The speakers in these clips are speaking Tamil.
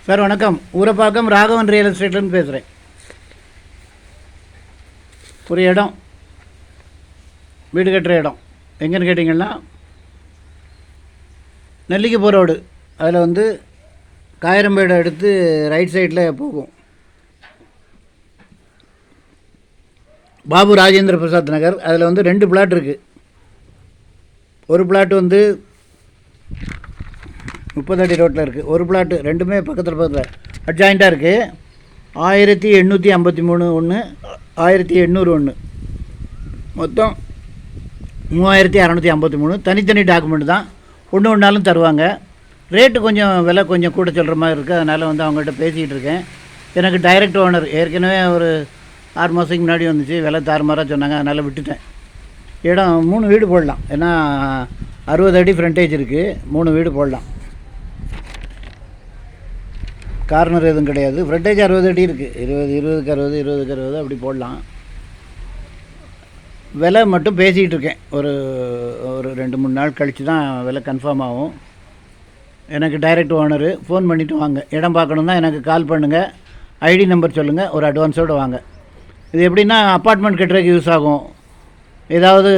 சார் வணக்கம். ஊரப்பாக்கம் ராகவன் ரியல் எஸ்டேட்லேருந்து பேசுகிறேன். ஒரு இடம், வீடு கட்டுற இடம் எங்கேன்னு கேட்டிங்கன்னா நெல்லிக்குப்போ ரோடு. அதில் காயிரம்பேடை எடுத்து ரைட் சைடில் போகும். பாபு ராஜேந்திர பிரசாத் நகர். அதில் 2 பிளாட் இருக்குது. ஒரு பிளாட் 30 அடி ரோட்டில் இருக்குது. ஒரு பிளாட்டு, ரெண்டுமே பக்கத்தில் அட்ஜாயிண்ட்டாக இருக்குது. 1853 ஒன்று, 1800 ஒன்று, மொத்தம் 3653. தனித்தனி டாக்குமெண்ட் தான், ஒன்று ஒன்றாலும் தருவாங்க. ரேட்டு கொஞ்சம் விலை கொஞ்சம் கூட சொல்கிற மாதிரி இருக்குது. அதனால் அவங்கள்ட்ட பேசிக்கிட்டு இருக்கேன். எனக்கு டைரக்ட் ஓனர் ஏற்கனவே ஒரு 6 மாதத்துக்கு முன்னாடி வந்துச்சு. விலை தாறுமாறாக சொன்னாங்க, அதனால் விட்டுட்டேன். இடம் 3 வீடு போடலாம். ஏன்னா 60 அடி ஃப்ரண்டேஜ் இருக்குது. 3 வீடு போடலாம். கார்னர் எதுவும் கிடையாது. ஃப்ரண்டேஜ் 60 அடி இருக்குது. 20க்கு 60, 20க்கு 60 அப்படி போடலாம். விலை மட்டும் பேசிகிட்டு இருக்கேன். ஒரு 2-3 நாள் கழித்து தான் விலை கன்ஃபார்ம் ஆகும். எனக்கு டைரக்ட் ஓனரு. ஃபோன் பண்ணிவிட்டு வாங்க. இடம் பார்க்கணுன்னா எனக்கு கால் பண்ணுங்கள். ஐடி நம்பர் சொல்லுங்கள். ஒரு அட்வான்ஸோடு வாங்க. இது எப்படின்னா அப்பார்ட்மெண்ட் கட்டுறதுக்கு யூஸ் ஆகும். ஏதாவது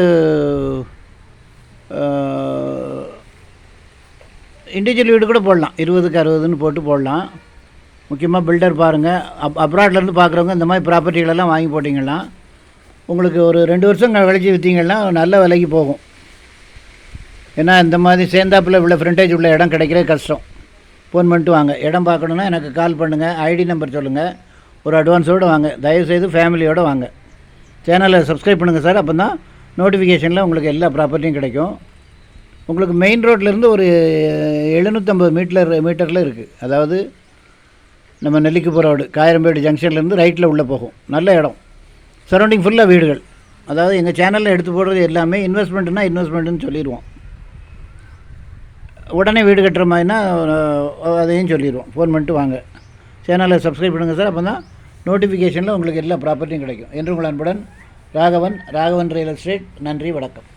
இண்டிவிஜுவல் வீடு கூட போடலாம். 20க்கு 60ன்னு போடலாம். முக்கியமாக பில்டர் பாருங்கள். அப்ராட்லேருந்து பார்க்குறவங்க இந்த மாதிரி ப்ராப்பர்ட்டிகளெல்லாம் வாங்கி போட்டிங்கன்னா உங்களுக்கு ஒரு 2 வருஷம் கழிச்சு விற்றீங்கன்னா நல்ல விலைக்கு போகும். ஏன்னா இந்த மாதிரி சேர்ந்தாப்பில் உள்ள ஃப்ரண்டேஜ் உள்ள இடம் கிடைக்கிறது கஷ்டம். ஃபோன் பண்ணிட்டு வாங்க. இடம் பார்க்கணுன்னா எனக்கு கால் பண்ணுங்கள். ஐடி நம்பர் சொல்லுங்கள். ஒரு அட்வான்ஸோடு வாங்க. தயவுசெய்து ஃபேமிலியோடு வாங்க. சேனலை சப்ஸ்கிரைப் பண்ணுங்கள் சார். அப்போ தான் நோட்டிஃபிகேஷனில் உங்களுக்கு எல்லா ப்ராப்பர்ட்டியும் கிடைக்கும். உங்களுக்கு மெயின் ரோட்லேருந்து ஒரு 750 மீட்டரில் இருக்குது. அதாவது நம்ம நெல்லிக்குப்போ ரோடு காயிரம்பேடு ஜங்ஷன்லேருந்து ரைட்டில் உள்ளே போகும். நல்ல இடம். சரௌண்டிங் ஃபுல்லாக வீடுகள். அதாவது எங்கள் சேனலில் எடுத்து போடுறது எல்லாமே இன்வெஸ்ட்மெண்ட்டுன்னு சொல்லிடுவோம். உடனே வீடு கட்டுற மாதிரினா அதையும் சொல்லிடுவோம். ஃபோன் பண்ணிட்டு வாங்க. சேனலை சப்ஸ்கிரைப் பண்ணுங்கள் சார். அப்போ தான் நோட்டிஃபிகேஷனில் உங்களுக்கு எல்லா ப்ராப்பர்ட்டியும் கிடைக்கும். என்று உங்கள் அன்புடன் ராகவன் ரியல் எஸ்டேட். நன்றி, வணக்கம்.